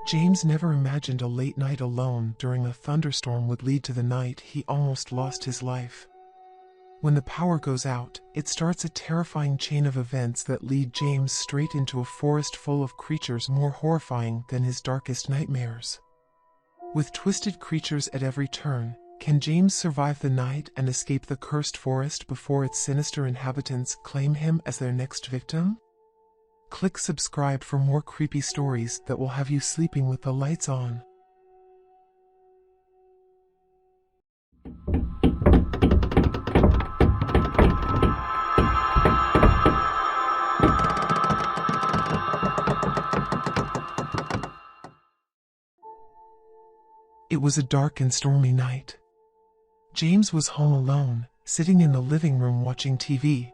James never imagined a late night alone during a thunderstorm would lead to the night he almost lost his life. When the power goes out, it starts a terrifying chain of events that lead James straight into a forest full of creatures more horrifying than his darkest nightmares. With twisted creatures at every turn, can James survive the night and escape the cursed forest before its sinister inhabitants claim him as their next victim? Click subscribe for more creepy stories that will have you sleeping with the lights on. It was a dark and stormy night. James was home alone, sitting in the living room watching TV.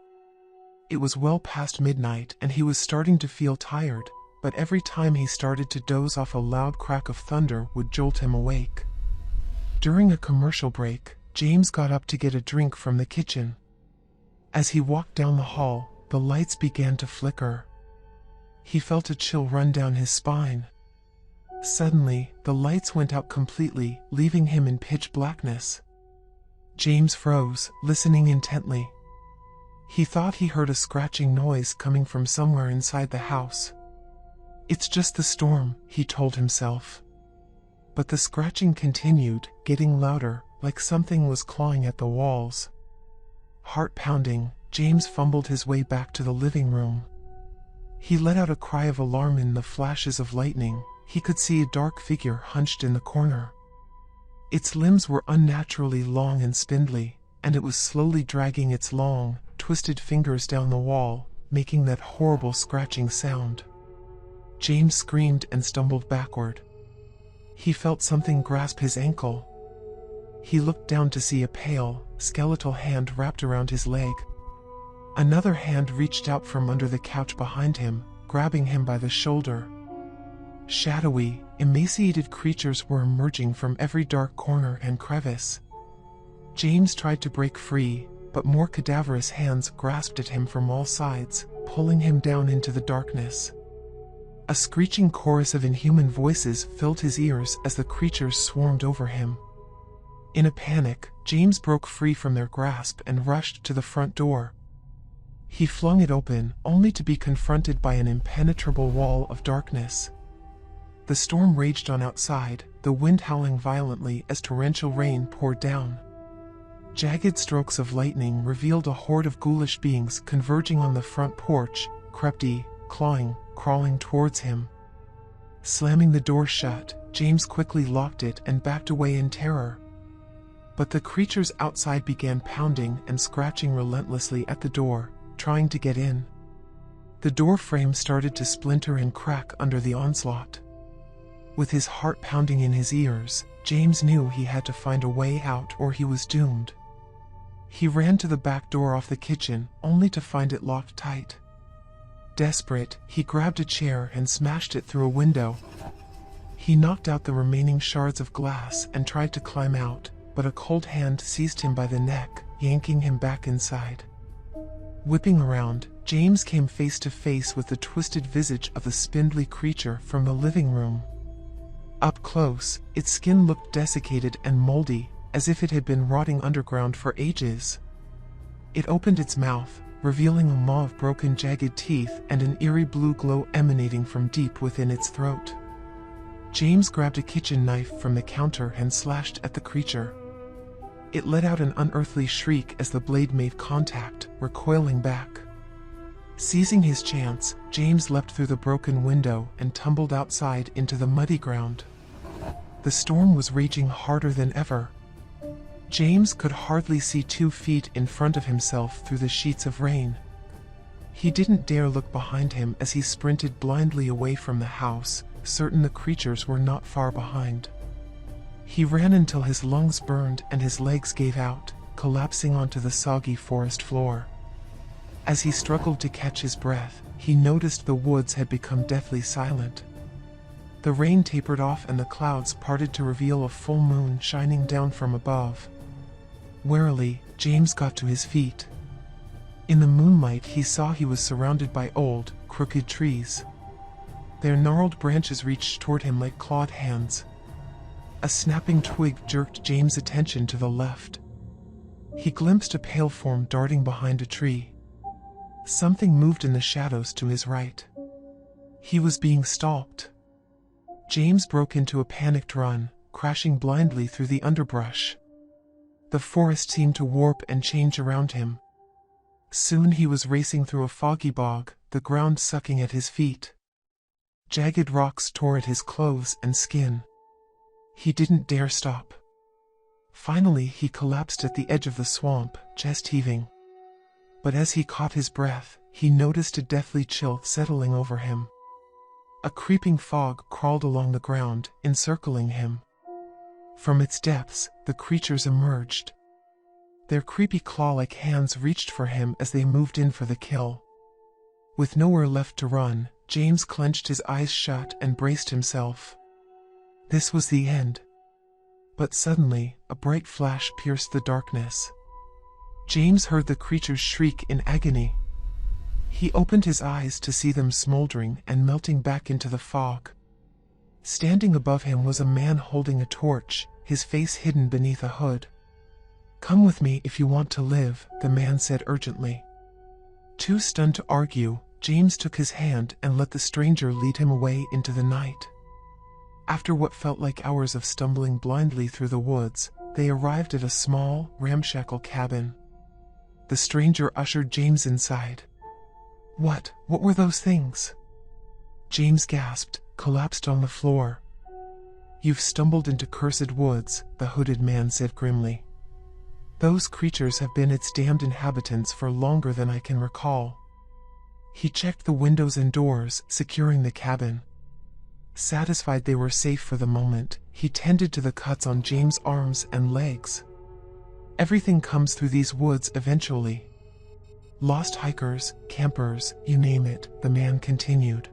It was well past midnight and he was starting to feel tired, but every time he started to doze off, a loud crack of thunder would jolt him awake. During a commercial break, James got up to get a drink from the kitchen. As he walked down the hall, the lights began to flicker. He felt a chill run down his spine. Suddenly, the lights went out completely, leaving him in pitch blackness. James froze, listening intently. He thought he heard a scratching noise coming from somewhere inside the house. "It's just the storm," he told himself. But the scratching continued, getting louder, like something was clawing at the walls. Heart pounding, James fumbled his way back to the living room. He let out a cry of alarm. In the flashes of lightning, he could see a dark figure hunched in the corner. Its limbs were unnaturally long and spindly, and it was slowly dragging its long, twisted fingers down the wall, making that horrible scratching sound. James screamed and stumbled backward. He felt something grasp his ankle. He looked down to see a pale, skeletal hand wrapped around his leg. Another hand reached out from under the couch behind him, grabbing him by the shoulder. Shadowy, emaciated creatures were emerging from every dark corner and crevice. James tried to break free, but more cadaverous hands grasped at him from all sides, pulling him down into the darkness. A screeching chorus of inhuman voices filled his ears as the creatures swarmed over him. In a panic, James broke free from their grasp and rushed to the front door. He flung it open, only to be confronted by an impenetrable wall of darkness. The storm raged on outside, the wind howling violently as torrential rain poured down. Jagged strokes of lightning revealed a horde of ghoulish beings converging on the front porch, crepty, clawing, crawling towards him. Slamming the door shut, James quickly locked it and backed away in terror. But the creatures outside began pounding and scratching relentlessly at the door, trying to get in. The door frame started to splinter and crack under the onslaught. With his heart pounding in his ears, James knew he had to find a way out or he was doomed. He ran to the back door off the kitchen, only to find it locked tight. Desperate, he grabbed a chair and smashed it through a window. He knocked out the remaining shards of glass and tried to climb out, but a cold hand seized him by the neck, yanking him back inside. Whipping around, James came face to face with the twisted visage of the spindly creature from the living room. Up close, its skin looked desiccated and moldy, as if it had been rotting underground for ages. It opened its mouth, revealing a maw of broken, jagged teeth and an eerie blue glow emanating from deep within its throat. James grabbed a kitchen knife from the counter and slashed at the creature. It let out an unearthly shriek as the blade made contact, recoiling back. Seizing his chance, James leapt through the broken window and tumbled outside into the muddy ground. The storm was raging harder than ever. James could hardly see 2 feet in front of himself through the sheets of rain. He didn't dare look behind him as he sprinted blindly away from the house, certain the creatures were not far behind. He ran until his lungs burned and his legs gave out, collapsing onto the soggy forest floor. As he struggled to catch his breath, he noticed the woods had become deathly silent. The rain tapered off and the clouds parted to reveal a full moon shining down from above. Warily, James got to his feet. In the moonlight he saw he was surrounded by old, crooked trees. Their gnarled branches reached toward him like clawed hands. A snapping twig jerked James' attention to the left. He glimpsed a pale form darting behind a tree. Something moved in the shadows to his right. He was being stalked. James broke into a panicked run, crashing blindly through the underbrush. The forest seemed to warp and change around him. Soon he was racing through a foggy bog, the ground sucking at his feet. Jagged rocks tore at his clothes and skin. He didn't dare stop. Finally, he collapsed at the edge of the swamp, chest heaving. But as he caught his breath, he noticed a deathly chill settling over him. A creeping fog crawled along the ground, encircling him. From its depths, the creatures emerged. Their creepy claw-like hands reached for him as they moved in for the kill. With nowhere left to run, James clenched his eyes shut and braced himself. This was the end. But suddenly, a bright flash pierced the darkness. James heard the creatures shriek in agony. He opened his eyes to see them smoldering and melting back into the fog. Standing above him was a man holding a torch, his face hidden beneath a hood. "Come with me if you want to live," the man said urgently. Too stunned to argue, James took his hand and let the stranger lead him away into the night. After what felt like hours of stumbling blindly through the woods, they arrived at a small, ramshackle cabin. The stranger ushered James inside. What were those things?" James gasped, collapsed on the floor. "You've stumbled into cursed woods," the hooded man said grimly. "Those creatures have been its damned inhabitants for longer than I can recall." He checked the windows and doors, securing the cabin. Satisfied they were safe for the moment, he tended to the cuts on James' arms and legs. "Everything comes through these woods eventually. Lost hikers, campers, you name it," the man continued.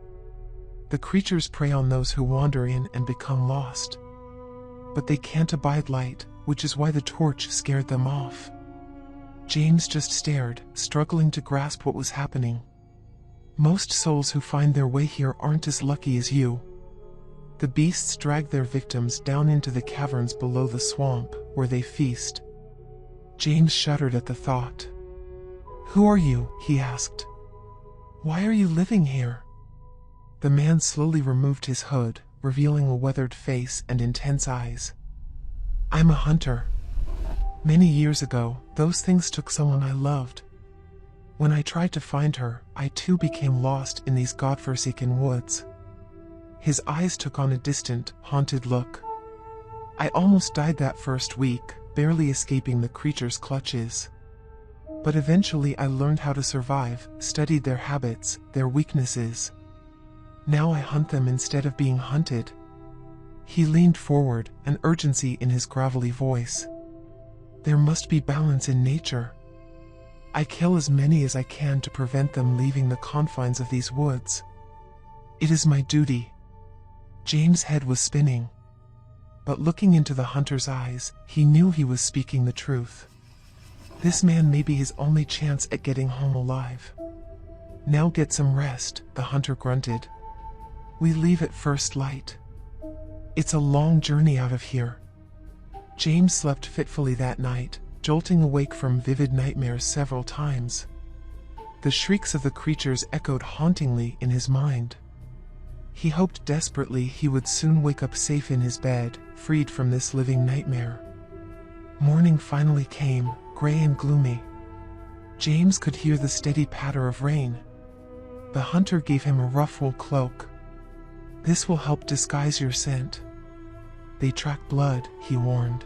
"The creatures prey on those who wander in and become lost. But they can't abide light, which is why the torch scared them off." James just stared, struggling to grasp what was happening. "Most souls who find their way here aren't as lucky as you. The beasts drag their victims down into the caverns below the swamp, where they feast." James shuddered at the thought. "Who are you?" he asked. "Why are you living here?" The man slowly removed his hood, revealing a weathered face and intense eyes. "I'm a hunter. Many years ago, those things took someone I loved. When I tried to find her, I too became lost in these godforsaken woods." His eyes took on a distant, haunted look. "I almost died that first week, barely escaping the creatures' clutches. But eventually I learned how to survive, studied their habits, their weaknesses. Now I hunt them instead of being hunted." He leaned forward, an urgency in his gravelly voice. "There must be balance in nature. I kill as many as I can to prevent them leaving the confines of these woods. It is my duty." James' head was spinning. But looking into the hunter's eyes, he knew he was speaking the truth. This man may be his only chance at getting home alive. "Now get some rest," the hunter grunted. "We leave at first light. It's a long journey out of here." James slept fitfully that night, jolting awake from vivid nightmares several times. The shrieks of the creatures echoed hauntingly in his mind. He hoped desperately he would soon wake up safe in his bed, freed from this living nightmare. Morning finally came, gray and gloomy. James could hear the steady patter of rain. The hunter gave him a rough wool cloak. "This will help disguise your scent. They track blood," he warned.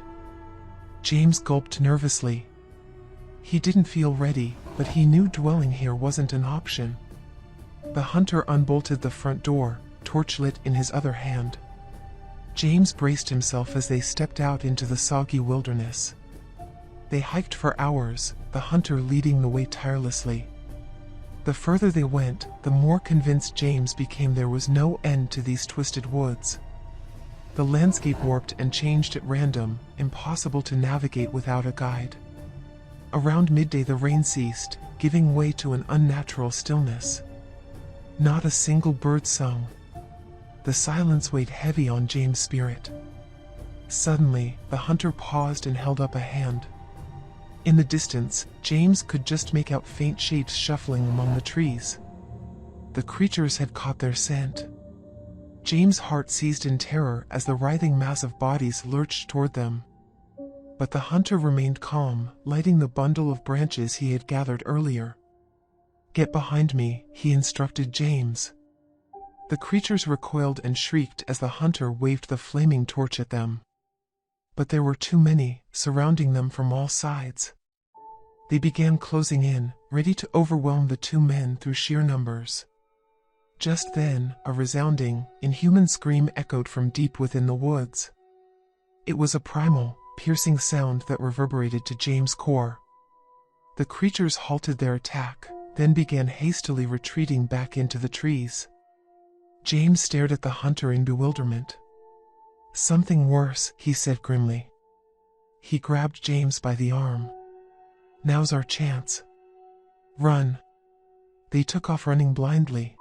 James gulped nervously. He didn't feel ready, but he knew dwelling here wasn't an option. The hunter unbolted the front door, torch lit in his other hand. James braced himself as they stepped out into the soggy wilderness. They hiked for hours, the hunter leading the way tirelessly. The further they went, the more convinced James became there was no end to these twisted woods. The landscape warped and changed at random, impossible to navigate without a guide. Around midday the rain ceased, giving way to an unnatural stillness. Not a single bird sung. The silence weighed heavy on James' spirit. Suddenly, the hunter paused and held up a hand. In the distance, James could just make out faint shapes shuffling among the trees. The creatures had caught their scent. James' heart seized in terror as the writhing mass of bodies lurched toward them. But the hunter remained calm, lighting the bundle of branches he had gathered earlier. "Get behind me," he instructed James. The creatures recoiled and shrieked as the hunter waved the flaming torch at them. But there were too many, surrounding them from all sides. They began closing in, ready to overwhelm the two men through sheer numbers. Just then, a resounding, inhuman scream echoed from deep within the woods. It was a primal, piercing sound that reverberated to James' core. The creatures halted their attack, then began hastily retreating back into the trees. James stared at the hunter in bewilderment. "Something worse," he said grimly. He grabbed James by the arm. "Now's our chance. Run." They took off running blindly.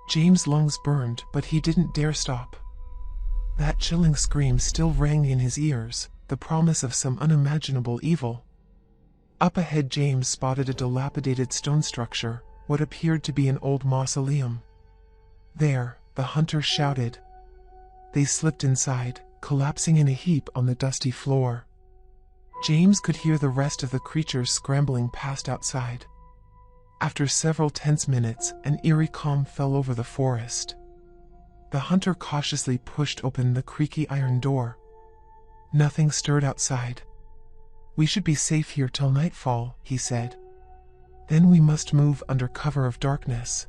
James' lungs burned, but he didn't dare stop. That chilling scream still rang in his ears, the promise of some unimaginable evil. Up ahead, James spotted a dilapidated stone structure, what appeared to be an old mausoleum. "There," the hunter shouted. They slipped inside, collapsing in a heap on the dusty floor. James could hear the rest of the creatures scrambling past outside. After several tense minutes, an eerie calm fell over the forest. The hunter cautiously pushed open the creaky iron door. Nothing stirred outside. "We should be safe here till nightfall," he said. "Then we must move under cover of darkness.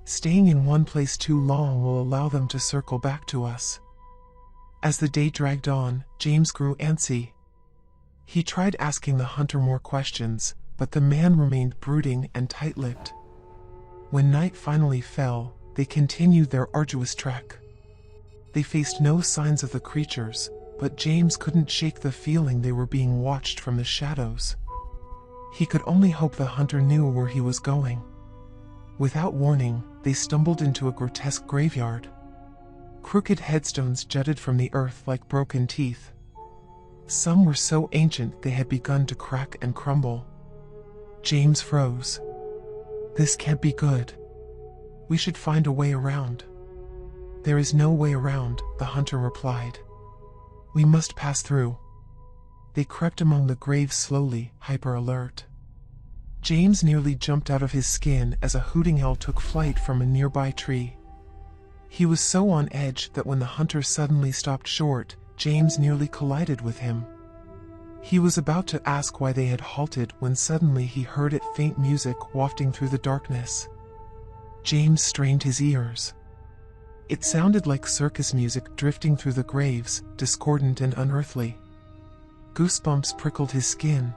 Staying in one place too long will allow them to circle back to us." As the day dragged on, James grew antsy. He tried asking the hunter more questions, but the man remained brooding and tight-lipped. When night finally fell, they continued their arduous trek. They faced no signs of the creatures, but James couldn't shake the feeling they were being watched from the shadows. He could only hope the hunter knew where he was going. Without warning, they stumbled into a grotesque graveyard. Crooked headstones jutted from the earth like broken teeth. Some were so ancient they had begun to crack and crumble. James froze. "This can't be good. We should find a way around." "There is no way around," the hunter replied. "We must pass through." They crept among the graves slowly, hyper-alert. James nearly jumped out of his skin as a hooting owl took flight from a nearby tree. He was so on edge that when the hunter suddenly stopped short, James nearly collided with him. He was about to ask why they had halted when suddenly he heard it faint music wafting through the darkness. James strained his ears. It sounded like circus music drifting through the graves, discordant and unearthly. Goosebumps prickled his skin.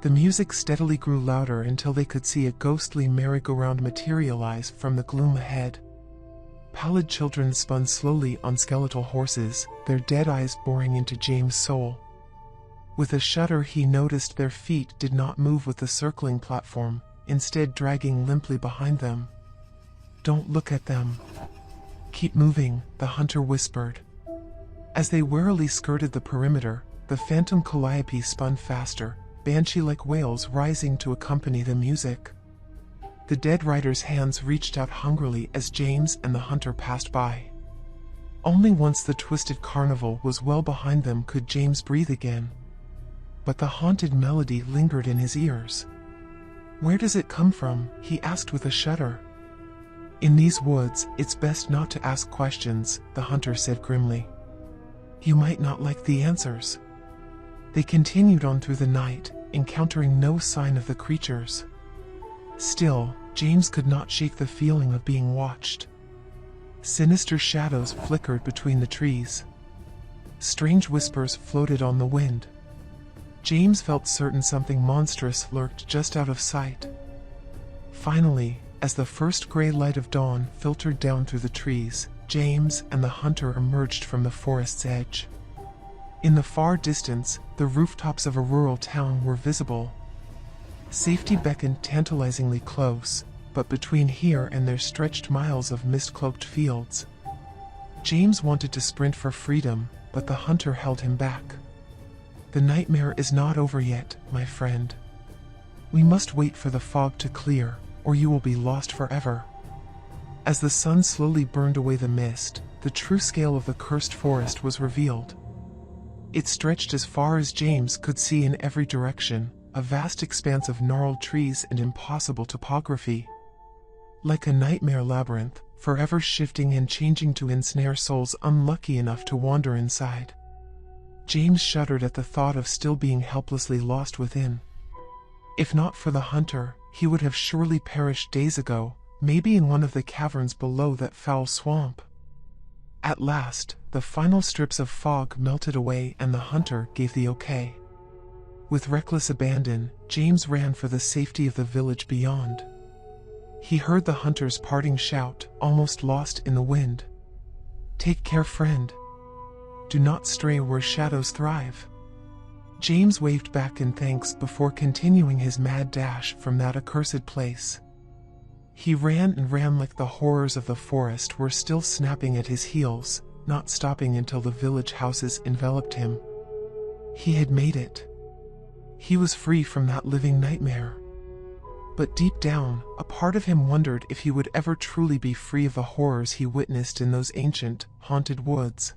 The music steadily grew louder until they could see a ghostly merry-go-round materialize from the gloom ahead. Pallid children spun slowly on skeletal horses, their dead eyes boring into James' soul. With a shudder, he noticed their feet did not move with the circling platform, instead dragging limply behind them. "Don't look at them. Keep moving," the hunter whispered. As they warily skirted the perimeter, the phantom calliope spun faster, banshee-like wails rising to accompany the music. The dead rider's hands reached out hungrily as James and the hunter passed by. Only once the twisted carnival was well behind them could James breathe again. But the haunted melody lingered in his ears. "Where does it come from?" he asked with a shudder. "In these woods, it's best not to ask questions," the hunter said grimly. "You might not like the answers." They continued on through the night, encountering no sign of the creatures. Still, James could not shake the feeling of being watched. Sinister shadows flickered between the trees. Strange whispers floated on the wind. James felt certain something monstrous lurked just out of sight. Finally, as the first gray light of dawn filtered down through the trees, James and the hunter emerged from the forest's edge. In the far distance, the rooftops of a rural town were visible. Safety beckoned tantalizingly close, but between here and there stretched miles of mist-cloaked fields. James wanted to sprint for freedom, but the hunter held him back. The nightmare is not over yet, my friend. We must wait for the fog to clear, or you will be lost forever. As the sun slowly burned away the mist, the true scale of the cursed forest was revealed. It stretched as far as James could see in every direction, a vast expanse of gnarled trees and impossible topography. Like a nightmare labyrinth, forever shifting and changing to ensnare souls unlucky enough to wander inside. James shuddered at the thought of still being helplessly lost within. If not for the hunter, he would have surely perished days ago, maybe in one of the caverns below that foul swamp. At last, the final strips of fog melted away and the hunter gave the okay. With reckless abandon, James ran for the safety of the village beyond. He heard the hunter's parting shout, almost lost in the wind. "Take care, friend. Do not stray where shadows thrive." James waved back in thanks before continuing his mad dash from that accursed place. He ran and ran like the horrors of the forest were still snapping at his heels, not stopping until the village houses enveloped him. He had made it. He was free from that living nightmare. But deep down, a part of him wondered if he would ever truly be free of the horrors he witnessed in those ancient, haunted woods.